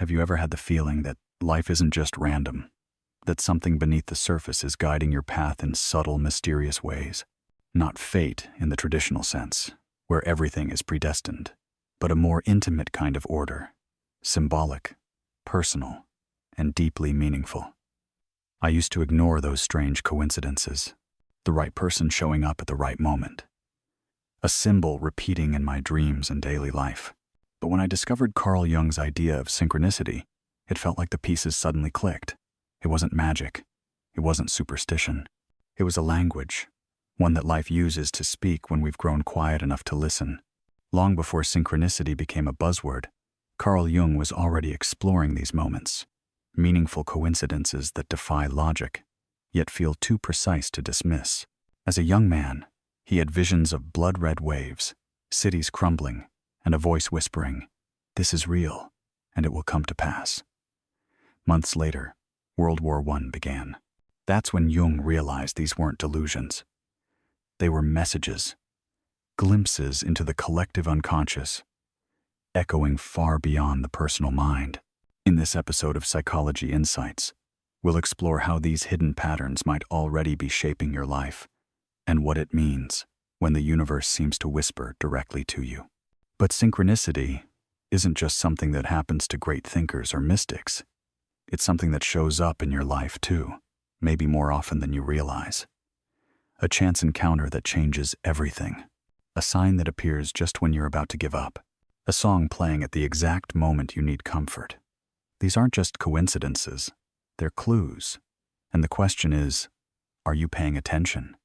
Have you ever had the feeling that life isn't just random, that something beneath the surface is guiding your path in subtle, mysterious ways? Not fate in the traditional sense, where everything is predestined, but a more intimate kind of order, symbolic, personal, and deeply meaningful. I used to ignore those strange coincidences, the right person showing up at the right moment, a symbol repeating in my dreams and daily life. But when I discovered Carl Jung's idea of synchronicity, it felt like the pieces suddenly clicked. It wasn't magic. It wasn't superstition. It was a language, one that life uses to speak when we've grown quiet enough to listen. Long before synchronicity became a buzzword, Carl Jung was already exploring these moments, meaningful coincidences that defy logic, yet feel too precise to dismiss. As a young man, he had visions of blood-red waves, cities crumbling, and a voice whispering, "This is real, and it will come to pass." Months later, World War I began. That's when Jung realized these weren't delusions. They were messages, glimpses into the collective unconscious, echoing far beyond the personal mind. In this episode of Psychology Insights, we'll explore how these hidden patterns might already be shaping your life, and what it means when the universe seems to whisper directly to you. But synchronicity isn't just something that happens to great thinkers or mystics. It's something that shows up in your life too, maybe more often than you realize. A chance encounter that changes everything. A sign that appears just when you're about to give up. A song playing at the exact moment you need comfort. These aren't just coincidences, they're clues. And the question is, are you paying attention?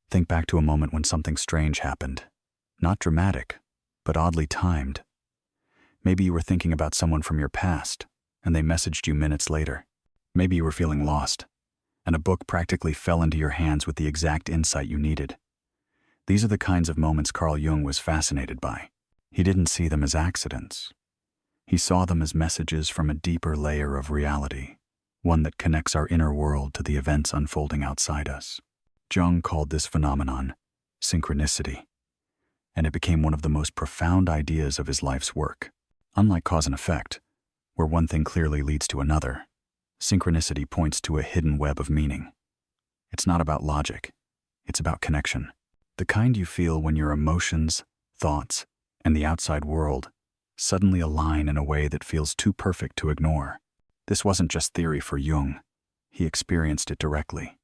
Think back to a moment when something strange happened. Not dramatic, but oddly timed. Maybe you were thinking about someone from your past, and they messaged you minutes later. Maybe you were feeling lost, and a book practically fell into your hands with the exact insight you needed. These are the kinds of moments Carl Jung was fascinated by. He didn't see them as accidents. He saw them as messages from a deeper layer of reality, one that connects our inner world to the events unfolding outside us. Jung called this phenomenon synchronicity, and it became one of the most profound ideas of his life's work. Unlike cause and effect, where one thing clearly leads to another, synchronicity points to a hidden web of meaning. It's not about logic, it's about connection. The kind you feel when your emotions, thoughts, and the outside world suddenly align in a way that feels too perfect to ignore. This wasn't just theory for Jung, he experienced it directly.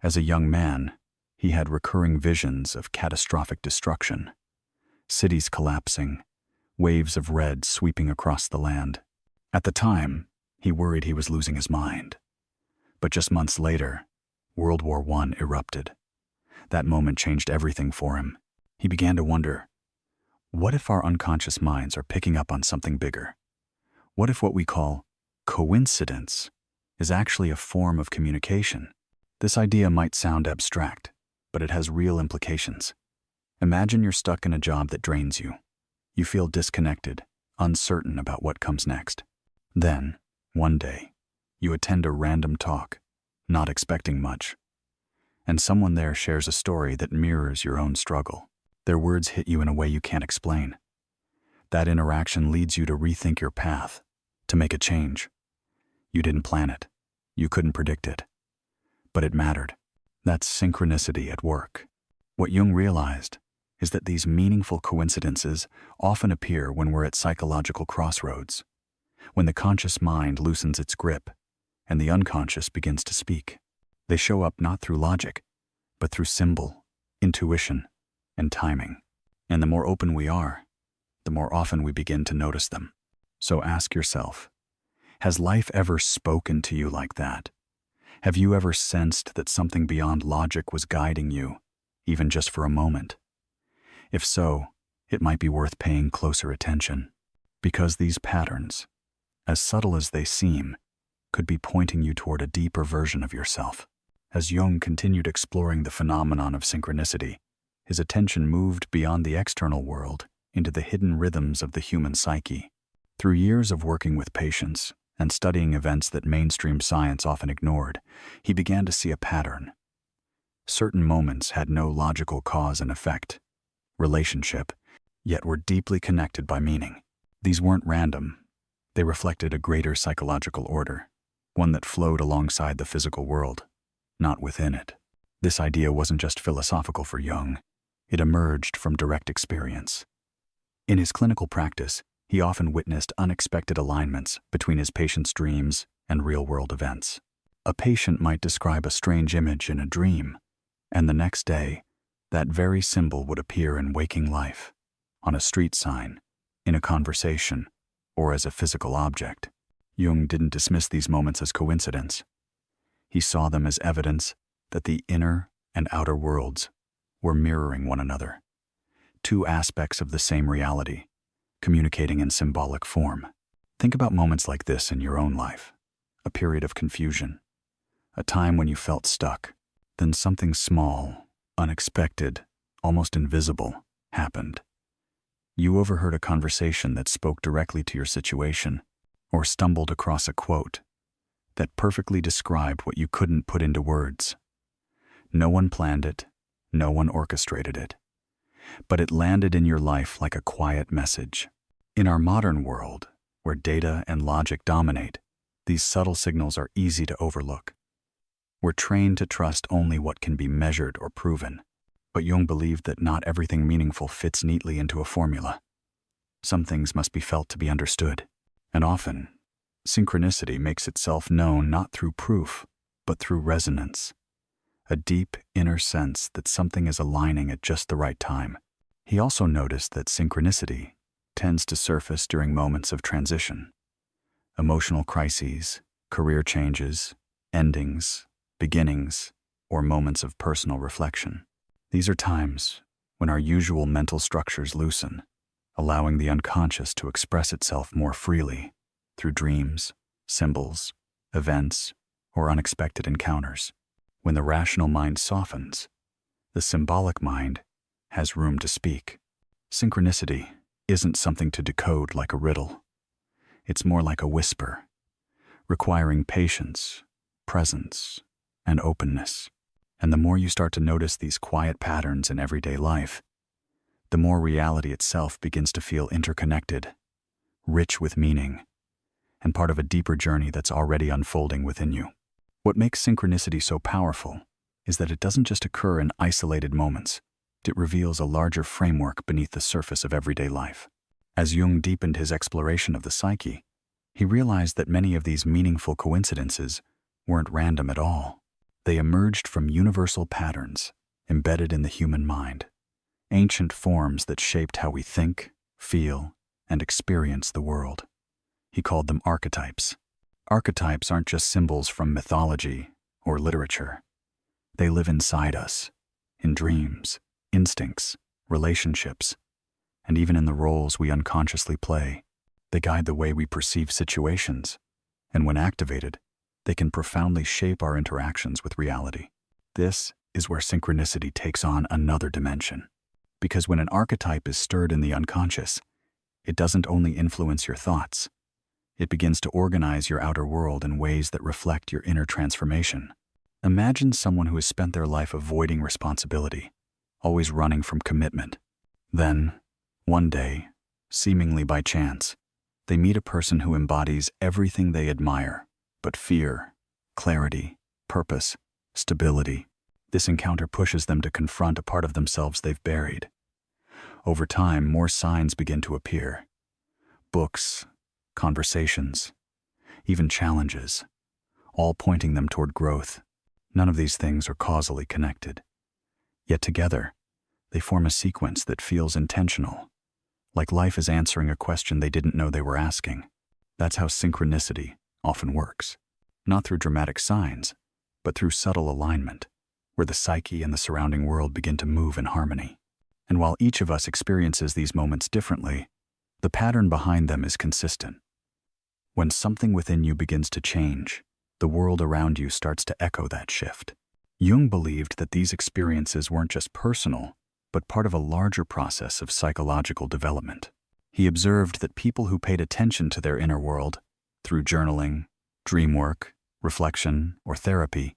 As a young man, he had recurring visions of catastrophic destruction, cities collapsing, waves of red sweeping across the land. At the time, he worried he was losing his mind. But just months later, World War I erupted. That moment changed everything for him. He began to wonder, what if our unconscious minds are picking up on something bigger? What if what we call coincidence is actually a form of communication? This idea might sound abstract, but it has real implications. Imagine you're stuck in a job that drains you. You feel disconnected, uncertain about what comes next. Then, one day, you attend a random talk, not expecting much, and someone there shares a story that mirrors your own struggle. Their words hit you in a way you can't explain. That interaction leads you to rethink your path, to make a change. You didn't plan it. You couldn't predict it. But it mattered. That's synchronicity at work. What Jung realized is that these meaningful coincidences often appear when we're at psychological crossroads, when the conscious mind loosens its grip and the unconscious begins to speak. They show up not through logic, but through symbol, intuition, and timing. And the more open we are, the more often we begin to notice them. So ask yourself, has life ever spoken to you like that? Have you ever sensed that something beyond logic was guiding you, even just for a moment? If so, it might be worth paying closer attention, because these patterns, as subtle as they seem, could be pointing you toward a deeper version of yourself. As Jung continued exploring the phenomenon of synchronicity, his attention moved beyond the external world into the hidden rhythms of the human psyche. Through years of working with patients and studying events that mainstream science often ignored, he began to see a pattern. Certain moments had no logical cause and effect, relationship, yet were deeply connected by meaning. These weren't random, They reflected a greater psychological order, one that flowed alongside the physical world, not within it. This idea wasn't just philosophical for Jung. It emerged from direct experience. In his clinical practice, he often witnessed unexpected alignments between his patients' dreams and real-world events. A patient might describe a strange image in a dream, and the next day, that very symbol would appear in waking life, on a street sign, in a conversation, or as a physical object. Jung didn't dismiss these moments as coincidence. He saw them as evidence that the inner and outer worlds were mirroring one another, two aspects of the same reality, communicating in symbolic form. Think about moments like this in your own life. A period of confusion, a time when you felt stuck. Then something small, unexpected, almost invisible, happened. You overheard a conversation that spoke directly to your situation, or stumbled across a quote that perfectly described what you couldn't put into words. No one planned it, no one orchestrated it, but it landed in your life like a quiet message. In our modern world, where data and logic dominate, these subtle signals are easy to overlook. We're trained to trust only what can be measured or proven, but Jung believed that not everything meaningful fits neatly into a formula. Some things must be felt to be understood, and often, synchronicity makes itself known not through proof, but through resonance, a deep inner sense that something is aligning at just the right time. He also noticed that synchronicity tends to surface during moments of transition, emotional crises, career changes, endings, beginnings, or moments of personal reflection. These are times when our usual mental structures loosen, allowing the unconscious to express itself more freely through dreams, symbols, events, or unexpected encounters. When the rational mind softens, the symbolic mind has room to speak. Synchronicity isn't something to decode like a riddle. It's more like a whisper, requiring patience, presence, and openness. And the more you start to notice these quiet patterns in everyday life, the more reality itself begins to feel interconnected, rich with meaning, and part of a deeper journey that's already unfolding within you. What makes synchronicity so powerful is that it doesn't just occur in isolated moments. It reveals a larger framework beneath the surface of everyday life. As Jung deepened his exploration of the psyche, he realized that many of these meaningful coincidences weren't random at all. They emerged from universal patterns embedded in the human mind, ancient forms that shaped how we think, feel, and experience the world. He called them archetypes. Archetypes aren't just symbols from mythology or literature. They live inside us, in dreams, instincts, relationships, and even in the roles we unconsciously play. They guide the way we perceive situations, and when activated, they can profoundly shape our interactions with reality. This is where synchronicity takes on another dimension. Because when an archetype is stirred in the unconscious, it doesn't only influence your thoughts, it begins to organize your outer world in ways that reflect your inner transformation. Imagine someone who has spent their life avoiding responsibility, always running from commitment. Then, one day, seemingly by chance, they meet a person who embodies everything they admire, but fear, clarity, purpose, stability. This encounter pushes them to confront a part of themselves they've buried. Over time, more signs begin to appear. Books, conversations, even challenges, all pointing them toward growth. None of these things are causally connected. Yet together, they form a sequence that feels intentional, like life is answering a question they didn't know they were asking. That's how synchronicity often works. Not through dramatic signs, but through subtle alignment, where the psyche and the surrounding world begin to move in harmony. And while each of us experiences these moments differently, the pattern behind them is consistent. When something within you begins to change, the world around you starts to echo that shift. Jung believed that these experiences weren't just personal, but part of a larger process of psychological development. He observed that people who paid attention to their inner world, through journaling, dream work, reflection, or therapy,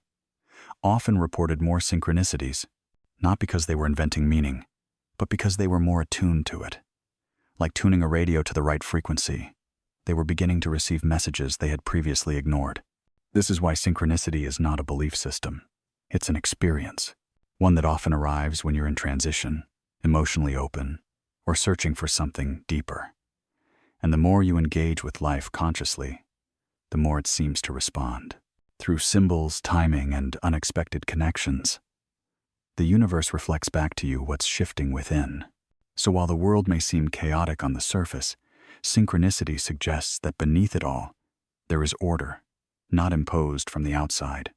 often reported more synchronicities, not because they were inventing meaning, but because they were more attuned to it. Like tuning a radio to the right frequency, They were beginning to receive messages they had previously ignored. This is why synchronicity is not a belief system. It's an experience, one that often arrives when you're in transition, emotionally open, or searching for something deeper. And the more you engage with life consciously, the more it seems to respond. Through symbols, timing, and unexpected connections, the universe reflects back to you what's shifting within. So while the world may seem chaotic on the surface, synchronicity suggests that beneath it all, there is order, not imposed from the outside,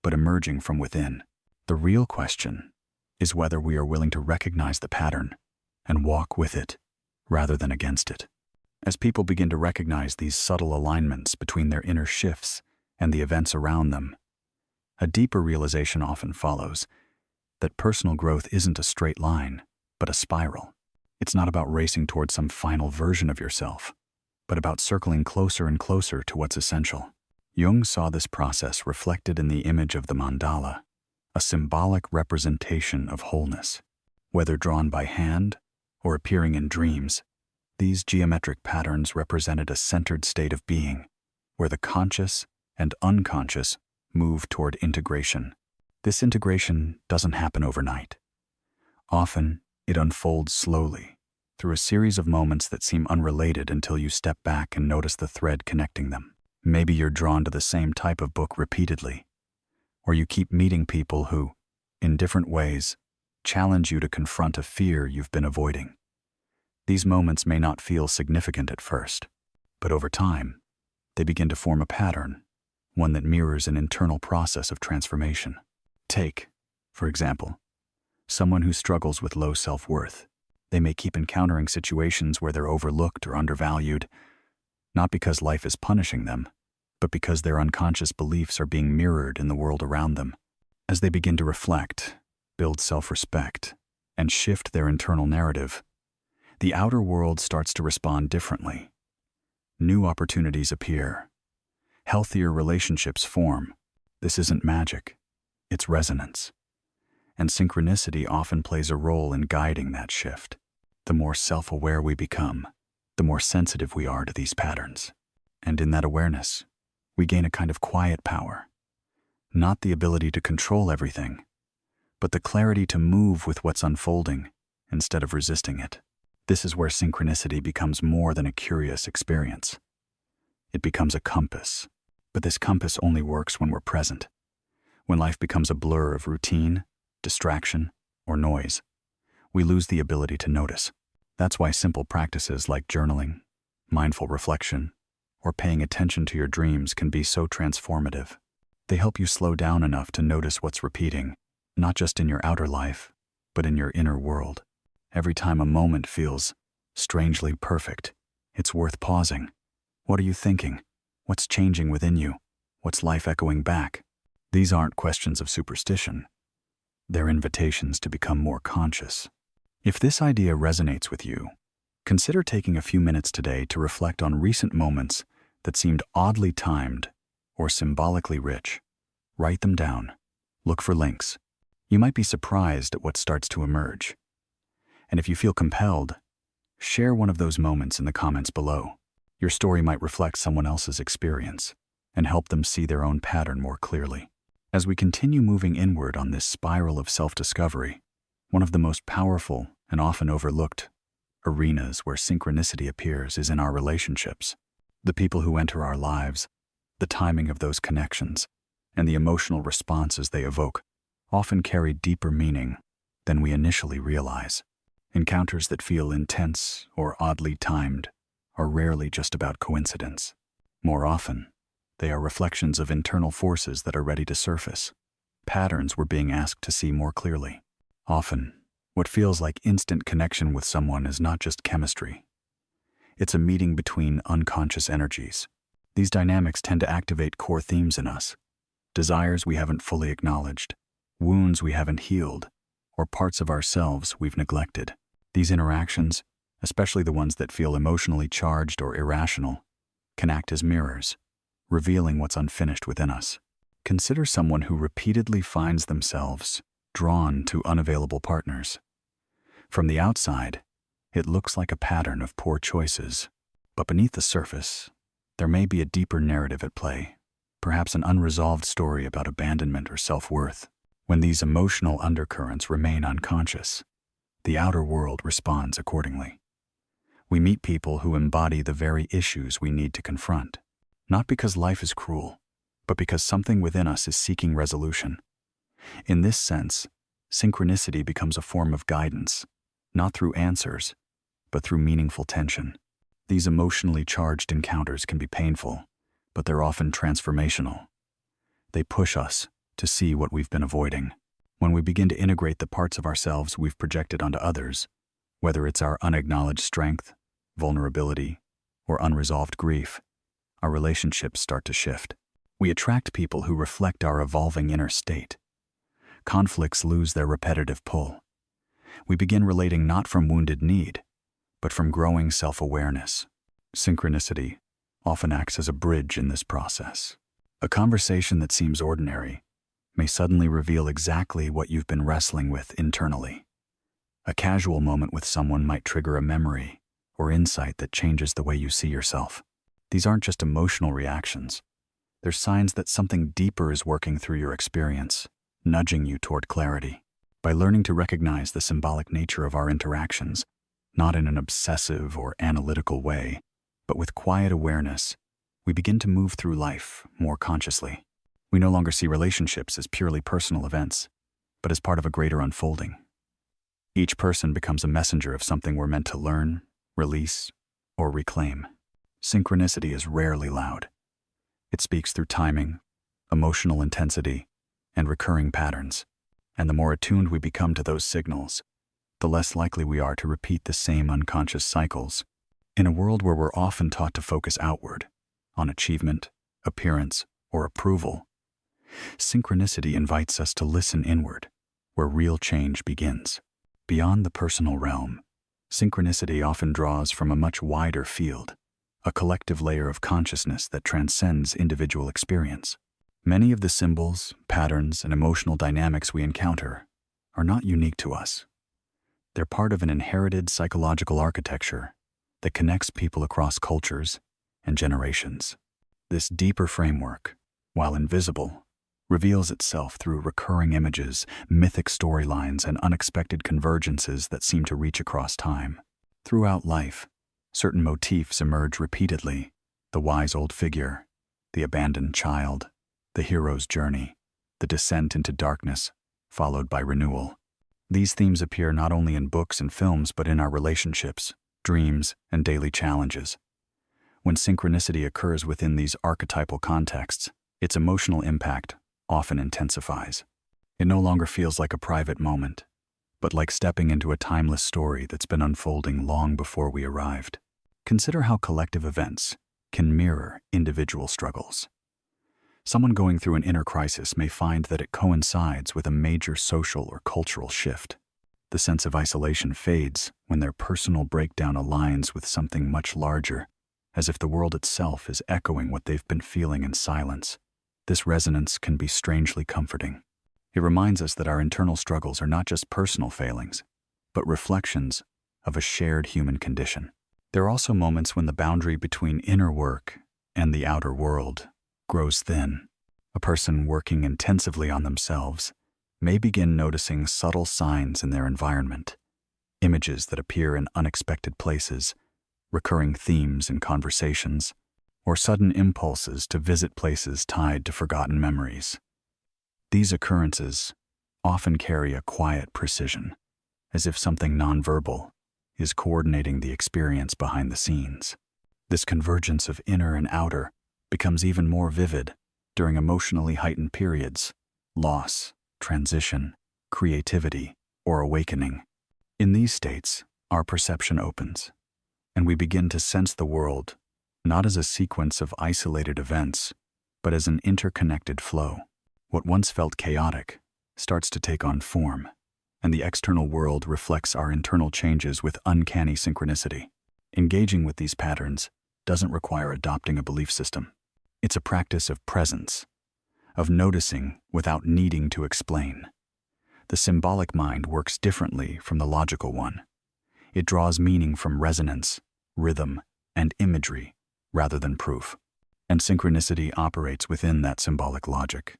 but emerging from within. The real question is whether we are willing to recognize the pattern and walk with it rather than against it. As people begin to recognize these subtle alignments between their inner shifts and the events around them, a deeper realization often follows that personal growth isn't a straight line, but a spiral. It's not about racing towards some final version of yourself, but about circling closer and closer to what's essential. Jung saw this process reflected in the image of the mandala, a symbolic representation of wholeness. Whether drawn by hand or appearing in dreams, these geometric patterns represented a centered state of being, where the conscious and unconscious move toward integration. This integration doesn't happen overnight. Often, it unfolds slowly, through a series of moments that seem unrelated until you step back and notice the thread connecting them. Maybe you're drawn to the same type of book repeatedly, or you keep meeting people who, in different ways, challenge you to confront a fear you've been avoiding. These moments may not feel significant at first, but over time, they begin to form a pattern, one that mirrors an internal process of transformation. Take, for example, someone who struggles with low self-worth. They may keep encountering situations where they're overlooked or undervalued, not because life is punishing them, but because their unconscious beliefs are being mirrored in the world around them. As they begin to reflect, build self-respect, and shift their internal narrative, the outer world starts to respond differently. New opportunities appear. Healthier relationships form. This isn't magic, it's resonance. And synchronicity often plays a role in guiding that shift. The more self-aware we become, the more sensitive we are to these patterns. And in that awareness, we gain a kind of quiet power. Not the ability to control everything, but the clarity to move with what's unfolding instead of resisting it. This is where synchronicity becomes more than a curious experience. It becomes a compass, but this compass only works when we're present. When life becomes a blur of routine, distraction, or noise, we lose the ability to notice. That's why simple practices like journaling, mindful reflection, or paying attention to your dreams can be so transformative. They help you slow down enough to notice what's repeating, not just in your outer life, but in your inner world. Every time a moment feels strangely perfect, it's worth pausing. What are you thinking? What's changing within you? What's life echoing back? These aren't questions of superstition. They're invitations to become more conscious. If this idea resonates with you, consider taking a few minutes today to reflect on recent moments that seemed oddly timed or symbolically rich. Write them down. Look for links. You might be surprised at what starts to emerge. And if you feel compelled, share one of those moments in the comments below. Your story might reflect someone else's experience and help them see their own pattern more clearly. As we continue moving inward on this spiral of self-discovery, one of the most powerful and often overlooked arenas where synchronicity appears is in our relationships. The people who enter our lives, the timing of those connections, and the emotional responses they evoke often carry deeper meaning than we initially realize. Encounters that feel intense or oddly timed are rarely just about coincidence. More often, they are reflections of internal forces that are ready to surface, patterns we're being asked to see more clearly. Often, what feels like instant connection with someone is not just chemistry. It's a meeting between unconscious energies. These dynamics tend to activate core themes in us, desires we haven't fully acknowledged, wounds we haven't healed, or parts of ourselves we've neglected. These interactions, especially the ones that feel emotionally charged or irrational, can act as mirrors, revealing what's unfinished within us. Consider someone who repeatedly finds themselves drawn to unavailable partners. From the outside, it looks like a pattern of poor choices. But beneath the surface, there may be a deeper narrative at play, perhaps an unresolved story about abandonment or self-worth. When these emotional undercurrents remain unconscious, the outer world responds accordingly. We meet people who embody the very issues we need to confront, not because life is cruel, but because something within us is seeking resolution. In this sense, synchronicity becomes a form of guidance, not through answers, but through meaningful tension. These emotionally charged encounters can be painful, but they're often transformational. They push us to see what we've been avoiding. When we begin to integrate the parts of ourselves we've projected onto others, whether it's our unacknowledged strength, vulnerability, or unresolved grief, our relationships start to shift. We attract people who reflect our evolving inner state. Conflicts lose their repetitive pull. We begin relating not from wounded need, but from growing self-awareness. Synchronicity often acts as a bridge in this process. A conversation that seems ordinary may suddenly reveal exactly what you've been wrestling with internally. A casual moment with someone might trigger a memory or insight that changes the way you see yourself. These aren't just emotional reactions. They're signs that something deeper is working through your experience, nudging you toward clarity. By learning to recognize the symbolic nature of our interactions, not in an obsessive or analytical way, but with quiet awareness, we begin to move through life more consciously. We no longer see relationships as purely personal events, but as part of a greater unfolding. Each person becomes a messenger of something we're meant to learn, release, or reclaim. Synchronicity is rarely loud. It speaks through timing, emotional intensity, and recurring patterns. And the more attuned we become to those signals, the less likely we are to repeat the same unconscious cycles. In a world where we're often taught to focus outward, on achievement, appearance, or approval, synchronicity invites us to listen inward, where real change begins. Beyond the personal realm, synchronicity often draws from a much wider field, a collective layer of consciousness that transcends individual experience. Many of the symbols, patterns, and emotional dynamics we encounter are not unique to us. They're part of an inherited psychological architecture that connects people across cultures and generations. This deeper framework, while invisible, reveals itself through recurring images, mythic storylines, and unexpected convergences that seem to reach across time. Throughout life, certain motifs emerge repeatedly: the wise old figure, the abandoned child, the hero's journey, the descent into darkness, followed by renewal. These themes appear not only in books and films, but in our relationships, dreams, and daily challenges. When synchronicity occurs within these archetypal contexts, its emotional impact often intensifies. It no longer feels like a private moment, but like stepping into a timeless story that's been unfolding long before we arrived. Consider how collective events can mirror individual struggles. Someone going through an inner crisis may find that it coincides with a major social or cultural shift. The sense of isolation fades when their personal breakdown aligns with something much larger, as if the world itself is echoing what they've been feeling in silence. This resonance can be strangely comforting. It reminds us that our internal struggles are not just personal failings, but reflections of a shared human condition. There are also moments when the boundary between inner work and the outer world grows thin. A person working intensively on themselves may begin noticing subtle signs in their environment, images that appear in unexpected places, recurring themes in conversations, or sudden impulses to visit places tied to forgotten memories. These occurrences often carry a quiet precision, as if something nonverbal is coordinating the experience behind the scenes. This convergence of inner and outer becomes even more vivid during emotionally heightened periods: loss, transition, creativity, or awakening. In these states, our perception opens, and we begin to sense the world not as a sequence of isolated events, but as an interconnected flow. What once felt chaotic starts to take on form, and the external world reflects our internal changes with uncanny synchronicity. Engaging with these patterns doesn't require adopting a belief system. It's a practice of presence, of noticing without needing to explain. The symbolic mind works differently from the logical one. It draws meaning from resonance, rhythm, and imagery rather than proof. And synchronicity operates within that symbolic logic,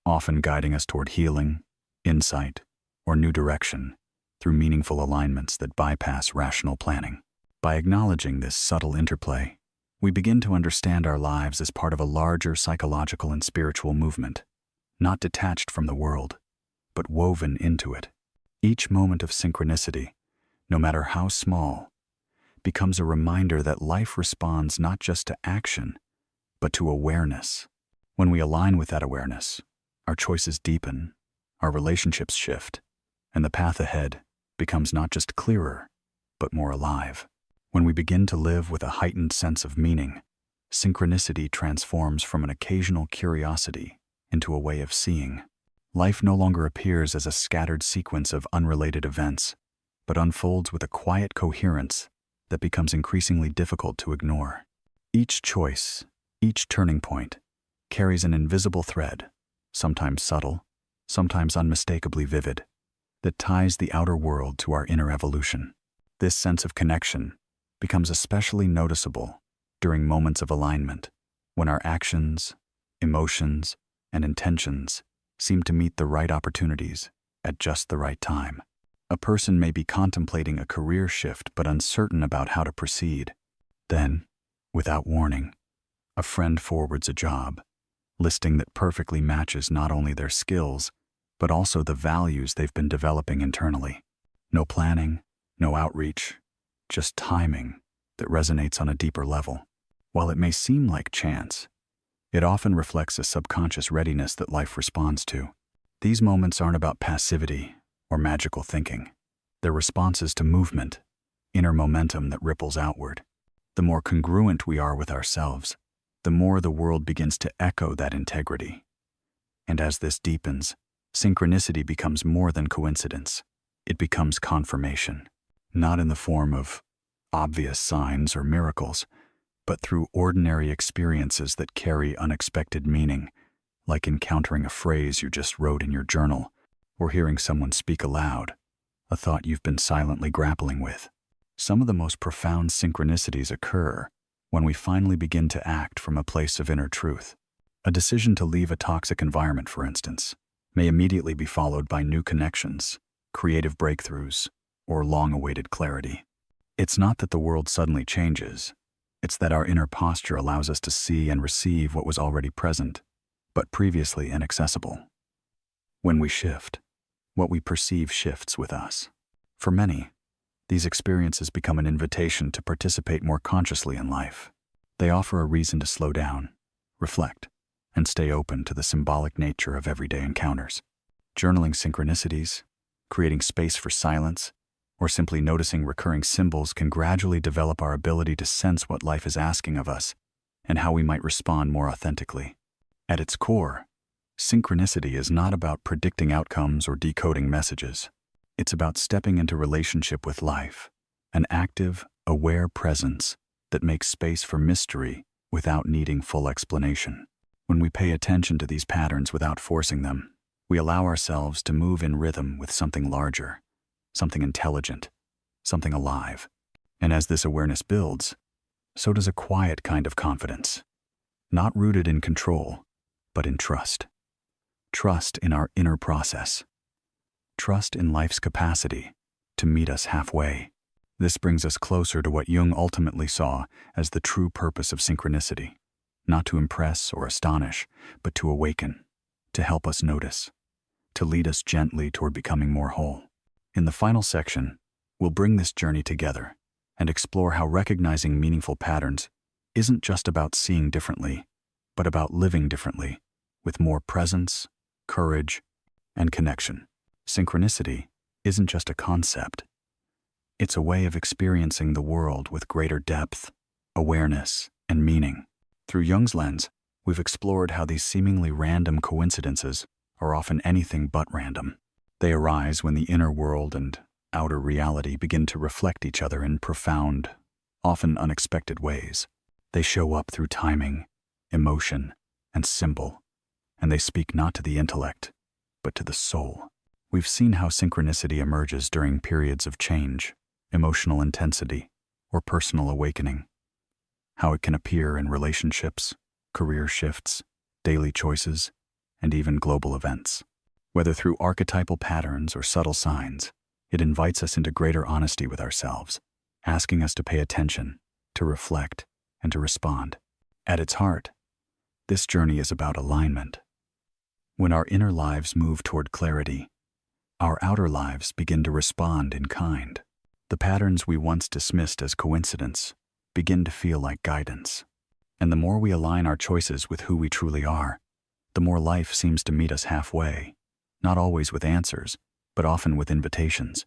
often guiding us toward healing, insight, or new direction through meaningful alignments that bypass rational planning. By acknowledging this subtle interplay, we begin to understand our lives as part of a larger psychological and spiritual movement, not detached from the world, but woven into it. Each moment of synchronicity, no matter how small, becomes a reminder that life responds not just to action, but to awareness. When we align with that awareness, our choices deepen, our relationships shift, and the path ahead becomes not just clearer, but more alive. When we begin to live with a heightened sense of meaning, synchronicity transforms from an occasional curiosity into a way of seeing. Life no longer appears as a scattered sequence of unrelated events, but unfolds with a quiet coherence that becomes increasingly difficult to ignore. Each choice, each turning point, carries an invisible thread, sometimes subtle, sometimes unmistakably vivid, that ties the outer world to our inner evolution. This sense of connection becomes especially noticeable during moments of alignment, when our actions, emotions, and intentions seem to meet the right opportunities at just the right time. A person may be contemplating a career shift but uncertain about how to proceed. Then, without warning, a friend forwards a job listing that perfectly matches not only their skills, but also the values they've been developing internally. No planning, no outreach, just timing that resonates on a deeper level. While it may seem like chance, it often reflects a subconscious readiness that life responds to. These moments aren't about passivity or magical thinking. They're responses to movement, inner momentum that ripples outward. The more congruent we are with ourselves, the more the world begins to echo that integrity. And as this deepens, synchronicity becomes more than coincidence. It becomes confirmation, not in the form of obvious signs or miracles, but through ordinary experiences that carry unexpected meaning, like encountering a phrase you just wrote in your journal, or hearing someone speak aloud, a thought you've been silently grappling with. Some of the most profound synchronicities occur when we finally begin to act from a place of inner truth. A decision to leave a toxic environment, for instance, may immediately be followed by new connections, creative breakthroughs, or long-awaited clarity. It's not that the world suddenly changes. It's that our inner posture allows us to see and receive what was already present, but previously inaccessible. When we shift, what we perceive shifts with us. For many, these experiences become an invitation to participate more consciously in life. They offer a reason to slow down, reflect, and stay open to the symbolic nature of everyday encounters. Journaling synchronicities, creating space for silence, or simply noticing recurring symbols can gradually develop our ability to sense what life is asking of us and how we might respond more authentically. At its core, synchronicity is not about predicting outcomes or decoding messages. It's about stepping into relationship with life, an active, aware presence that makes space for mystery without needing full explanation. When we pay attention to these patterns without forcing them, we allow ourselves to move in rhythm with something larger, something intelligent, something alive. And as this awareness builds, so does a quiet kind of confidence, not rooted in control, but in trust. Trust in our inner process. Trust in life's capacity to meet us halfway. This brings us closer to what Jung ultimately saw as the true purpose of synchronicity, not to impress or astonish, but to awaken, to help us notice, to lead us gently toward becoming more whole. In the final section, we'll bring this journey together and explore how recognizing meaningful patterns isn't just about seeing differently, but about living differently, with more presence, courage, and connection. Synchronicity isn't just a concept. It's a way of experiencing the world with greater depth, awareness, and meaning. Through Jung's lens, we've explored how these seemingly random coincidences are often anything but random. They arise when the inner world and outer reality begin to reflect each other in profound, often unexpected ways. They show up through timing, emotion, and symbol, and they speak not to the intellect, but to the soul. We've seen how synchronicity emerges during periods of change, emotional intensity, or personal awakening. how it can appear in relationships, career shifts, daily choices, and even global events. Whether through archetypal patterns or subtle signs, it invites us into greater honesty with ourselves, asking us to pay attention, to reflect, and to respond. At its heart, this journey is about alignment. When our inner lives move toward clarity, our outer lives begin to respond in kind. The patterns we once dismissed as coincidence begin to feel like guidance. And the more we align our choices with who we truly are, the more life seems to meet us halfway, not always with answers, but often with invitations.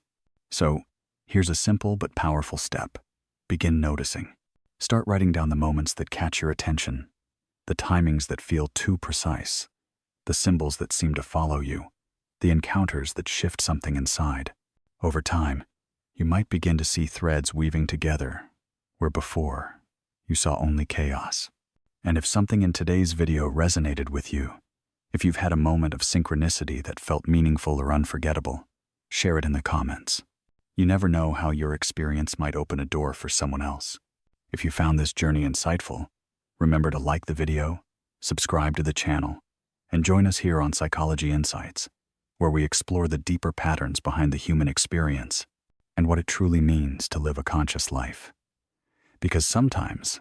So, here's a simple but powerful step. Begin noticing. Start writing down the moments that catch your attention, the timings that feel too precise, the symbols that seem to follow you, the encounters that shift something inside. Over time, you might begin to see threads weaving together, where before, you saw only chaos. And if something in today's video resonated with you, if you've had a moment of synchronicity that felt meaningful or unforgettable, share it in the comments. You never know how your experience might open a door for someone else. If you found this journey insightful, remember to like the video, subscribe to the channel, and join us here on Psychology Insights, where we explore the deeper patterns behind the human experience and what it truly means to live a conscious life. Because sometimes,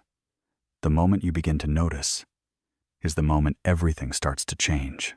the moment you begin to notice is the moment everything starts to change.